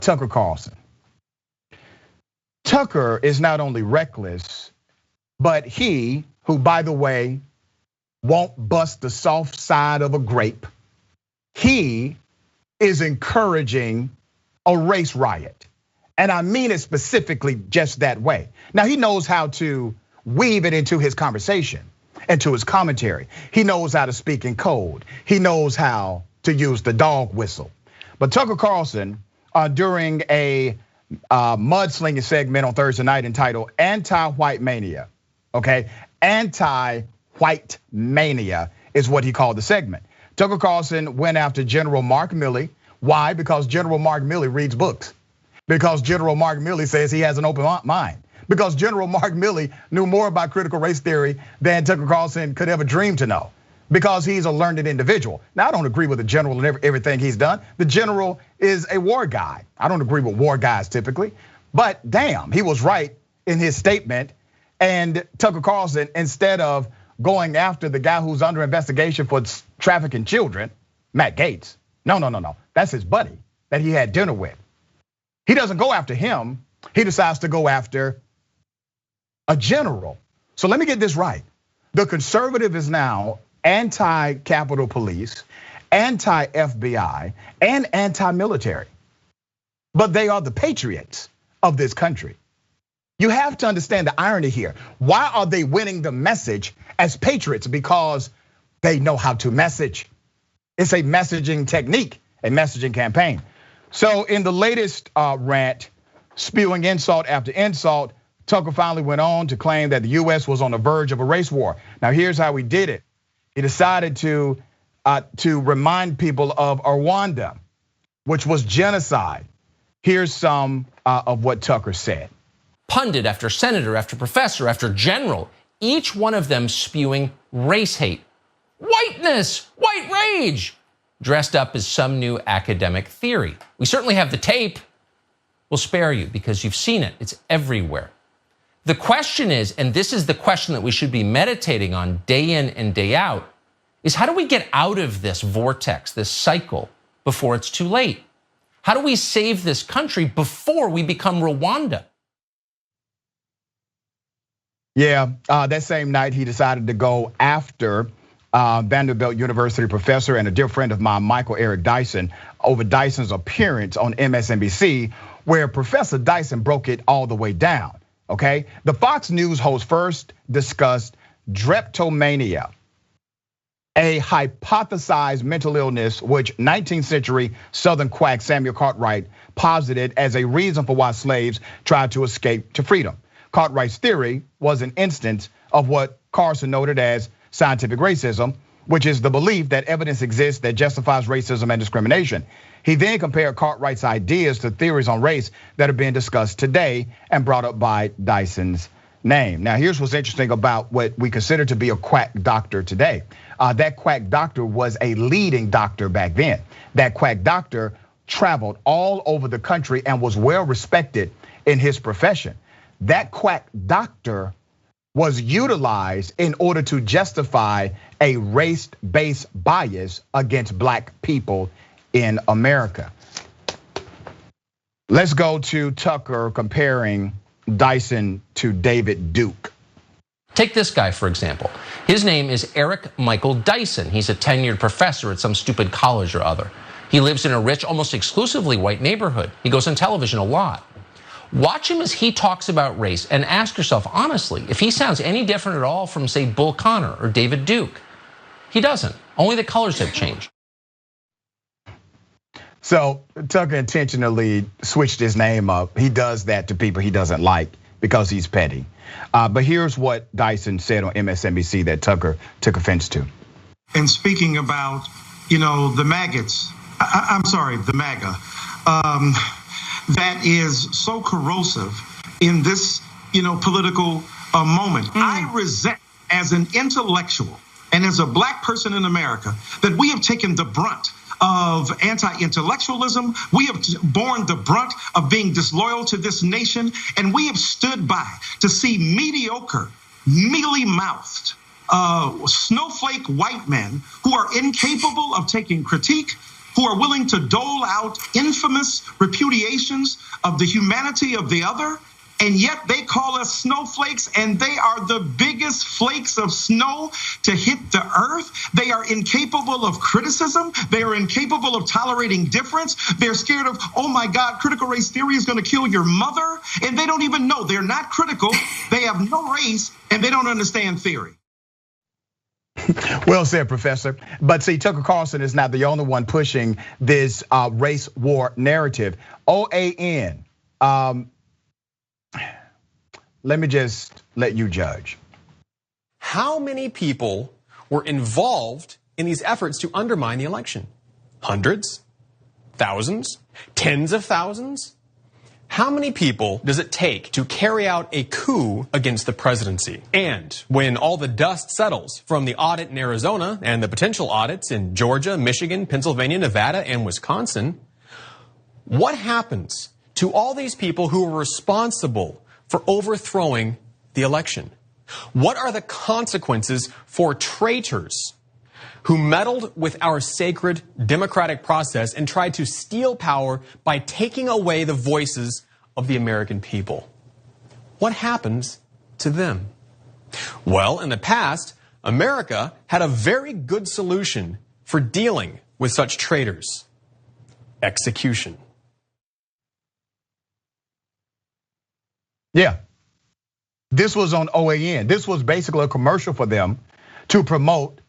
Tucker Carlson. Tucker is not only reckless, but he, who by the way, won't bust the soft side of a grape, he is encouraging a race riot. And I mean it specifically just that way. Now he knows how to weave it into his conversation, into his commentary. He knows how to speak in code. He knows how to use the dog whistle. But Tucker Carlson, during a mudslinging segment on Thursday night entitled Anti-White Mania, okay? Anti-White Mania is what he called the segment. Tucker Carlson went after General Mark Milley. Why? Because General Mark Milley reads books. Because General Mark Milley says he has an open mind. Because General Mark Milley knew more about critical race theory than Tucker Carlson could ever dream to know. Because he's a learned individual. Now, I don't agree with the general and everything he's done. The general is a war guy. I don't agree with war guys typically, but damn, he was right in his statement. And Tucker Carlson, instead of going after the guy who's under investigation for trafficking children, Matt Gaetz. No, that's his buddy that he had dinner with. He doesn't go after him. He decides to go after a general. So let me get this right. The conservative is now anti-Capitol Police, anti-FBI, and anti-military. But they are the patriots of this country. You have to understand the irony here. Why are they winning the message as patriots? Because they know how to message. It's a messaging technique, a messaging campaign. So in the latest rant, spewing insult after insult, Tucker finally went on to claim that the US was on the verge of a race war. Now here's how he did it. He decided to remind people of Rwanda, which was genocide. Here's some of what Tucker said. Pundit after senator, after professor, after general, each one of them spewing race hate, whiteness, white rage, dressed up as some new academic theory. We certainly have the tape. We'll spare you because you've seen it. It's everywhere. The question is, and this is the question that we should be meditating on day in and day out, is how do we get out of this vortex, this cycle, before it's too late? How do we save this country before we become Rwanda? Yeah, that same night he decided to go after Vanderbilt University professor and a dear friend of mine, Michael Eric Dyson, over Dyson's appearance on MSNBC, where Professor Dyson broke it all the way down. Okay, the Fox News host first discussed drapetomania, a hypothesized mental illness which 19th century Southern quack Samuel Cartwright posited as a reason for why slaves tried to escape to freedom. Cartwright's theory was an instance of what Carlson noted as scientific racism, which is the belief that evidence exists that justifies racism and discrimination. He then compared Cartwright's ideas to theories on race that are being discussed today and brought up by Dyson's name. Now, here's what's interesting about what we consider to be a quack doctor today. That quack doctor was a leading doctor back then. That quack doctor traveled all over the country and was well respected in his profession. That quack doctor was utilized in order to justify a race-based bias against black people in America. Let's go to Tucker comparing Dyson to David Duke. Take this guy, for example. His name is Eric Michael Dyson. He's a tenured professor at some stupid college or other. He lives in a rich, almost exclusively white neighborhood. He goes on television a lot. Watch him as he talks about race and ask yourself honestly if he sounds any different at all from, say, Bull Connor or David Duke. He doesn't. Only the colors have changed. So Tucker intentionally switched his name up. He does that to people he doesn't like because he's petty. But here's what Dyson said on MSNBC that Tucker took offense to. And speaking about, the maggots, the MAGA, that is so corrosive in this, political moment. I resent as an intellectual and as a black person in America that we have taken the brunt of anti-intellectualism. We have borne the brunt of being disloyal to this nation, and we have stood by to see mediocre, mealy-mouthed, snowflake white men who are incapable of taking critique, who are willing to dole out infamous repudiations of the humanity of the other, and yet they call us snowflakes, and they are the biggest flakes of snow to hit the earth. They are incapable of criticism. They are incapable of tolerating difference. They're scared of, oh my God, critical race theory is gonna kill your mother. And they don't even know. They're not critical. They have no race, and they don't understand theory. Well said, Professor. But see, Tucker Carlson is not the only one pushing this race war narrative. OAN, let me just let you judge. How many people were involved in these efforts to undermine the election? Hundreds? Thousands? Tens of thousands? How many people does it take to carry out a coup against the presidency? And when all the dust settles from the audit in Arizona and the potential audits in Georgia, Michigan, Pennsylvania, Nevada, and Wisconsin, what happens to all these people who were responsible for overthrowing the election? What are the consequences for traitors who meddled with our sacred democratic process and tried to steal power by taking away the voices of the American people? What happens to them? Well, in the past, America had a very good solution for dealing with such traitors: execution. Yeah, this was on OAN. This was basically a commercial for them to promote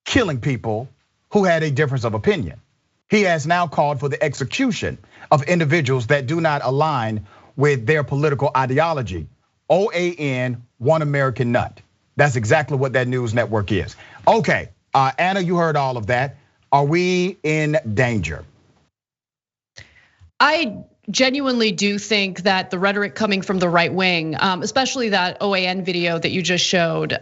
killing people who had a difference of opinion. He has now called for the execution of individuals that do not align with their political ideology. OAN, One American Nut. That's exactly what that news network is. Okay, Anna, you heard all of that. Are we in danger? I genuinely do think that the rhetoric coming from the right wing, especially that OAN video that you just showed,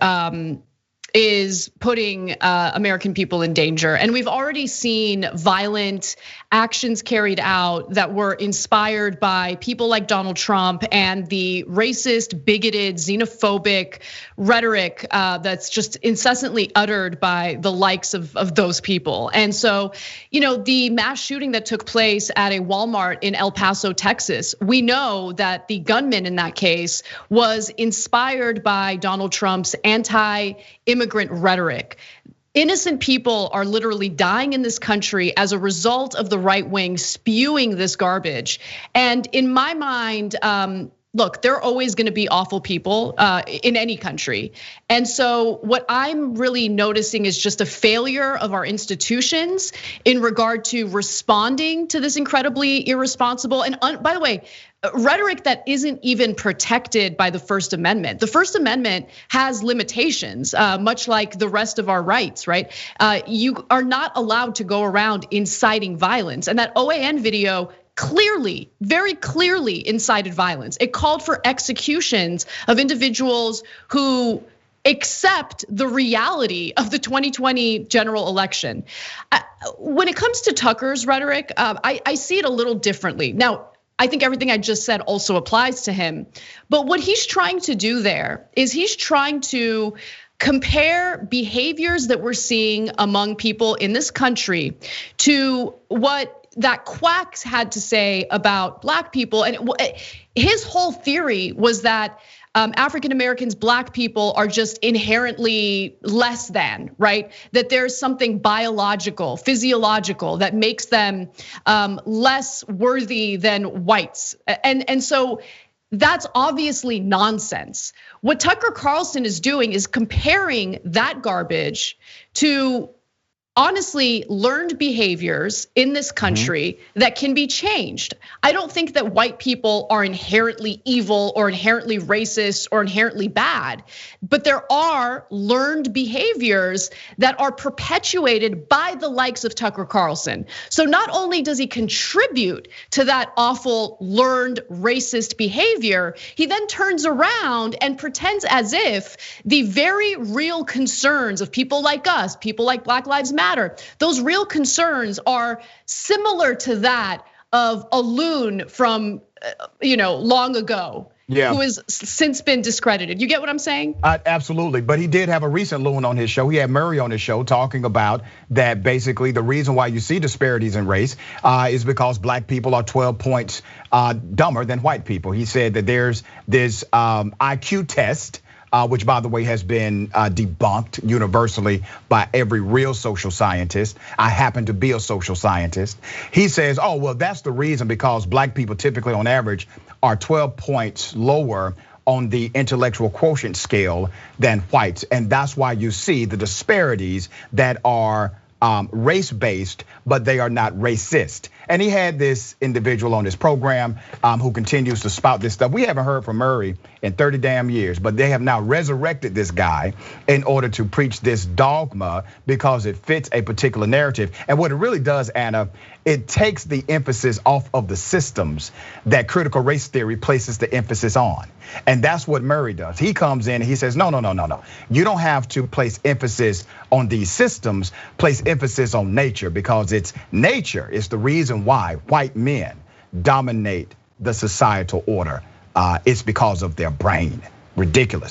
is putting American people in danger. And we've already seen violent actions carried out that were inspired by people like Donald Trump and the racist, bigoted, xenophobic rhetoric that's just incessantly uttered by the likes of those people. And so, the mass shooting that took place at a Walmart in El Paso, Texas, we know that the gunman in that case was inspired by Donald Trump's anti-immigrant rhetoric. Innocent people are literally dying in this country as a result of the right wing spewing this garbage. And in my mind, look, there are always gonna be awful people in any country. And so what I'm really noticing is just a failure of our institutions in regard to responding to this incredibly irresponsible, and by the way, rhetoric that isn't even protected by the First Amendment. The First Amendment has limitations, much like the rest of our rights, right? You are not allowed to go around inciting violence. And that OAN video clearly, very clearly incited violence. It called for executions of individuals who accept the reality of the 2020 general election. When it comes to Tucker's rhetoric, I see it a little differently. Now, I think everything I just said also applies to him. But what he's trying to do there is he's trying to compare behaviors that we're seeing among people in this country to what that quacks had to say about Black people. And his whole theory was that African Americans, Black people are just inherently less than, right? That there's something biological, physiological that makes them less worthy than whites. And so that's obviously nonsense. What Tucker Carlson is doing is comparing that garbage to honestly learned behaviors in this country that can be changed. I don't think that white people are inherently evil or inherently racist or inherently bad, but there are learned behaviors that are perpetuated by the likes of Tucker Carlson. So not only does he contribute to that awful learned racist behavior, he then turns around and pretends as if the very real concerns of people like us, people like Black Lives Matter, those real concerns are similar to that of a loon from long ago. who has since been discredited. You get what I'm saying? Absolutely, but he did have a recent loon on his show. He had Murray on his show talking about that basically the reason why you see disparities in race is because black people are 12 points dumber than white people. He said that there's this IQ test, which by the way has been debunked universally by every real social scientist. I happen to be a social scientist. He says, oh, well, that's the reason because black people typically on average are 12 points lower on the intellectual quotient scale than whites. And that's why you see the disparities that are race-based, but they are not racist. And he had this individual on his program who continues to spout this stuff. We haven't heard from Murray in 30 damn years, but they have now resurrected this guy in order to preach this dogma because it fits a particular narrative. And what it really does, Anna, it takes the emphasis off of the systems that critical race theory places the emphasis on. And that's what Murray does. He comes in and he says, no. You don't have to place emphasis on these systems, place emphasis on nature because it's nature is the reason why white men dominate the societal order. It's because of their brain. Ridiculous.